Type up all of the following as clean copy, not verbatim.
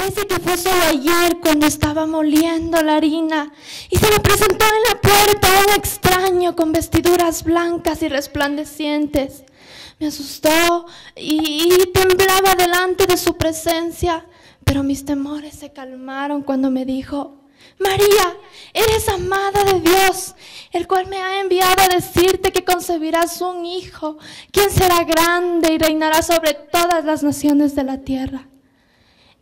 Parece que fue solo ayer cuando estaba moliendo la harina y se me presentó en la puerta un extraño con vestiduras blancas y resplandecientes. Me asustó y temblaba delante de su presencia, pero mis temores se calmaron cuando me dijo: María, eres amada de Dios, el cual me ha enviado a decirte que concebirás un hijo, quien será grande y reinará sobre todas las naciones de la tierra.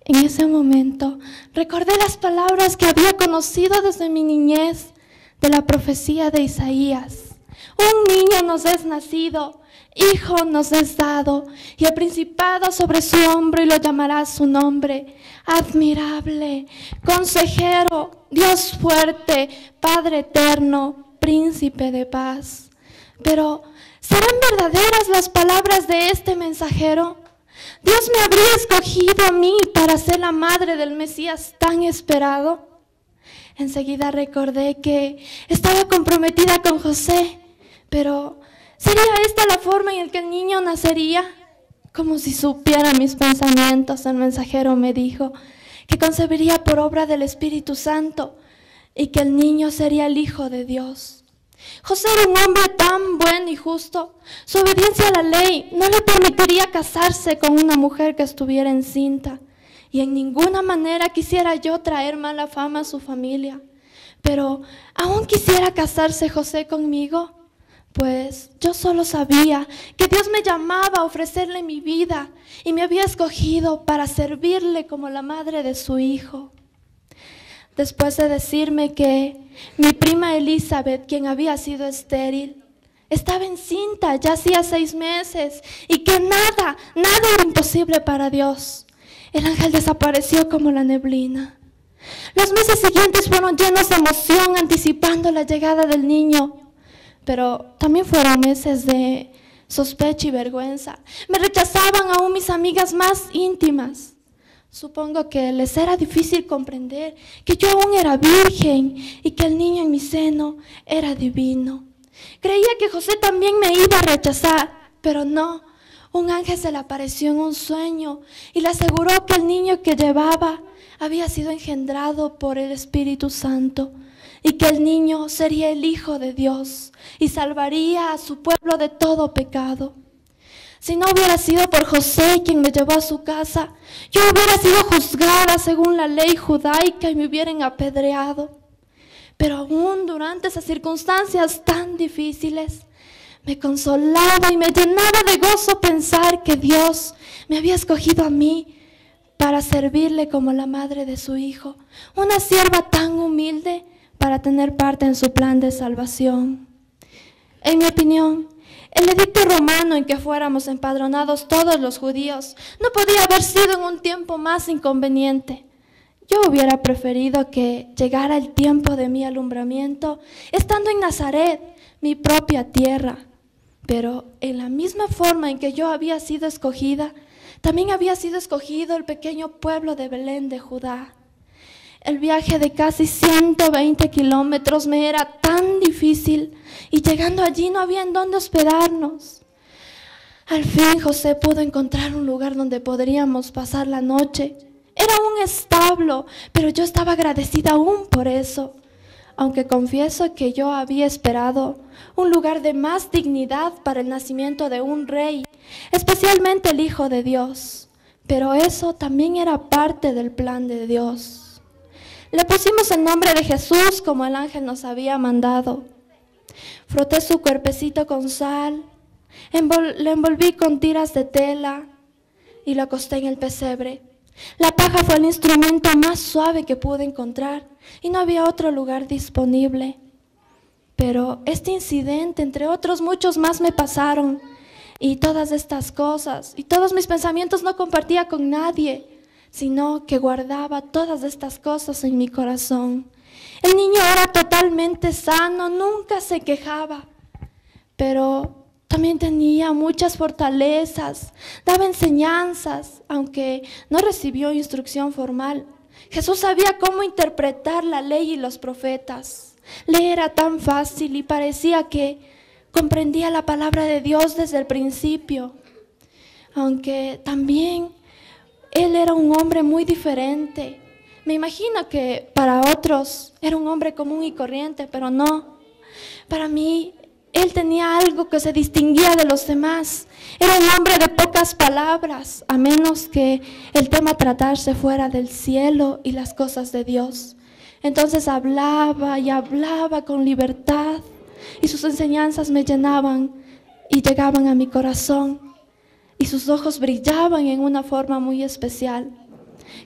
En ese momento recordé las palabras que había conocido desde mi niñez de la profecía de Isaías. Un niño nos es nacido, hijo nos es dado, y el principado sobre su hombro, y lo llamará su nombre: Admirable, Consejero, Dios fuerte, Padre eterno, Príncipe de paz. Pero, ¿serán verdaderas las palabras de este mensajero? ¿Dios me habría escogido a mí para ser la madre del Mesías tan esperado? Enseguida recordé que estaba comprometida con José, pero ¿sería esta la forma en la que el niño nacería? Como si supiera mis pensamientos, el mensajero me dijo que concebiría por obra del Espíritu Santo y que el niño sería el Hijo de Dios. José era un hombre tan bueno y justo. Su obediencia a la ley no le permitiría casarse con una mujer que estuviera encinta, y en ninguna manera quisiera yo traer mala fama a su familia. Pero ¿aún quisiera casarse José conmigo? Pues yo solo sabía que Dios me llamaba a ofrecerle mi vida y me había escogido para servirle como la madre de su hijo. Después de decirme que mi prima Elizabeth, quien había sido estéril, estaba encinta ya hacía 6 meses y que nada era imposible para Dios, el ángel desapareció como la neblina. Los meses siguientes fueron llenos de emoción, anticipando la llegada del niño, pero también fueron meses de sospecha y vergüenza. Me rechazaban aún mis amigas más íntimas. Supongo que les era difícil comprender que yo aún era virgen y que el niño en mi seno era divino. Creía que José también me iba a rechazar, pero no. Un ángel se le apareció en un sueño y le aseguró que el niño que llevaba había sido engendrado por el Espíritu Santo y que el niño sería el Hijo de Dios y salvaría a su pueblo de todo pecado. Si no hubiera sido por José quien me llevó a su casa, yo hubiera sido juzgada según la ley judaica y me hubieran apedreado. Pero aún durante esas circunstancias tan difíciles, me consolaba y me llenaba de gozo pensar que Dios me había escogido a mí para servirle como la madre de su hijo, una sierva tan humilde para tener parte en su plan de salvación. En mi opinión, el edicto romano en que fuéramos empadronados todos los judíos no podía haber sido en un tiempo más inconveniente. Yo hubiera preferido que llegara el tiempo de mi alumbramiento estando en Nazaret, mi propia tierra. Pero en la misma forma en que yo había sido escogida, también había sido escogido el pequeño pueblo de Belén de Judá. El viaje de casi 120 kilómetros me era tan difícil y llegando allí no había en dónde hospedarnos. Al fin José pudo encontrar un lugar donde podríamos pasar la noche. Era un establo, pero yo estaba agradecida aún por eso, aunque confieso que yo había esperado un lugar de más dignidad para el nacimiento de un rey, especialmente el Hijo de Dios. Pero eso también era parte del plan de Dios. Le pusimos el nombre de Jesús como el ángel nos había mandado. Froté su cuerpecito con sal, le envolví con tiras de tela y lo acosté en el pesebre. La paja fue el instrumento más suave que pude encontrar y no había otro lugar disponible. Pero este incidente, entre otros muchos más, me pasaron, y todas estas cosas y todos mis pensamientos no compartía con nadie, sino que guardaba todas estas cosas en mi corazón. El niño era totalmente sano, nunca se quejaba, pero también tenía muchas fortalezas, daba enseñanzas, aunque no recibió instrucción formal. Jesús sabía cómo interpretar la ley y los profetas. Le era tan fácil y parecía que comprendía la palabra de Dios desde el principio, aunque también él era un hombre muy diferente. Me imagino que para otros era un hombre común y corriente, pero no. Para mí, él tenía algo que se distinguía de los demás. Era un hombre de pocas palabras, a menos que el tema tratarse fuera del cielo y las cosas de Dios. Entonces hablaba y hablaba con libertad, y sus enseñanzas me llenaban y llegaban a mi corazón, y sus ojos brillaban en una forma muy especial.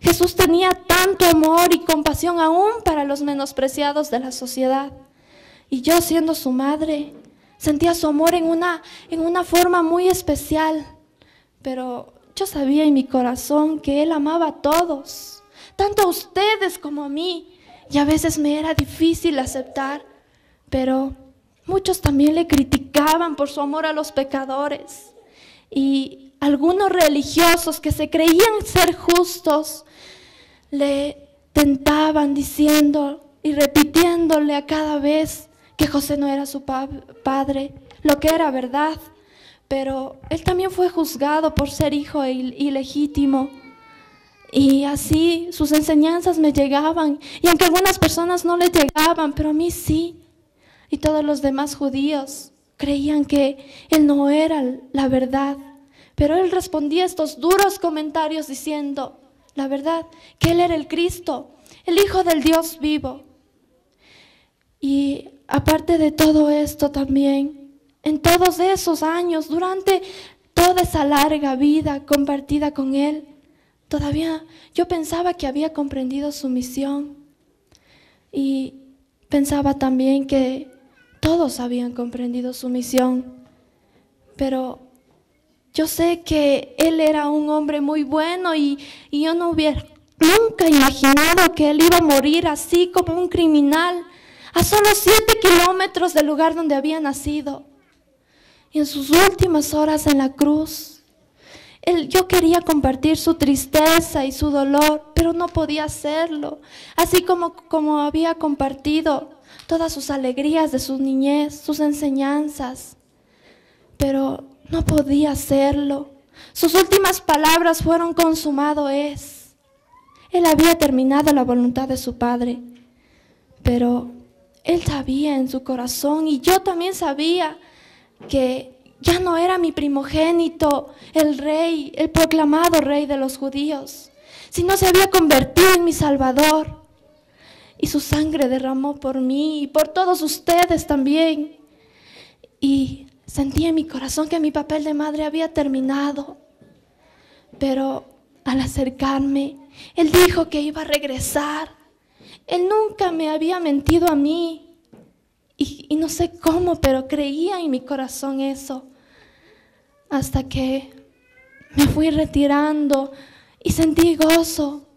Jesús tenía tanto amor y compasión aún para los menospreciados de la sociedad. Y yo, siendo su madre, sentía su amor en una forma muy especial. Pero yo sabía en mi corazón que Él amaba a todos, tanto a ustedes como a mí. Y a veces me era difícil aceptar, pero muchos también le criticaban por su amor a los pecadores. Y algunos religiosos que se creían ser justos le tentaban diciendo y repitiéndole a cada vez que José no era su padre, lo que era verdad. Pero él también fue juzgado por ser hijo ilegítimo. Y así sus enseñanzas me llegaban, y aunque algunas personas no les llegaban, pero a mí sí. Y todos los demás judíos creían que él no era la verdad. Pero él respondía a estos duros comentarios diciendo la verdad, que él era el Cristo, el Hijo del Dios vivo. Y aparte de todo esto también, en todos esos años, durante toda esa larga vida compartida con él, todavía yo pensaba que había comprendido su misión, y pensaba también que todos habían comprendido su misión, pero yo sé que él era un hombre muy bueno, y yo no hubiera nunca imaginado que él iba a morir así como un criminal, a solo 7 kilómetros del lugar donde había nacido. Y en sus últimas horas en la cruz, yo quería compartir su tristeza y su dolor, pero no podía hacerlo, así como había compartido todas sus alegrías de su niñez, sus enseñanzas, pero no podía hacerlo. Sus últimas palabras fueron: consumado es. Él había terminado la voluntad de su Padre, pero él sabía en su corazón, y yo también sabía, que ya no era mi primogénito, el rey, el proclamado rey de los judíos, sino se había convertido en mi Salvador. Y su sangre derramó por mí y por todos ustedes también. Y sentí en mi corazón que mi papel de madre había terminado. Pero al acercarme, él dijo que iba a regresar. Él nunca me había mentido a mí. Y no sé cómo, pero creía en mi corazón eso. Hasta que me fui retirando y sentí gozo,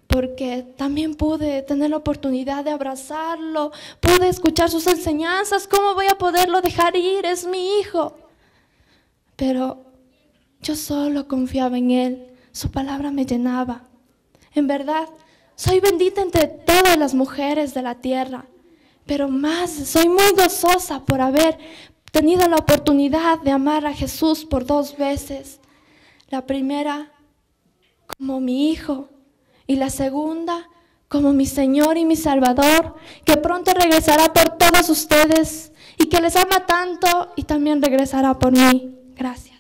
porque también pude tener la oportunidad de abrazarlo, pude escuchar sus enseñanzas. ¿Cómo voy a poderlo dejar ir? Es mi hijo. Pero yo solo confiaba en él, su palabra me llenaba. En verdad, soy bendita entre todas las mujeres de la tierra, pero más soy muy gozosa por haber tenido la oportunidad de amar a Jesús por 2 veces. La primera como mi hijo, y la segunda como mi Señor y mi Salvador, que pronto regresará por todos ustedes y que les ama tanto y también regresará por mí. Gracias.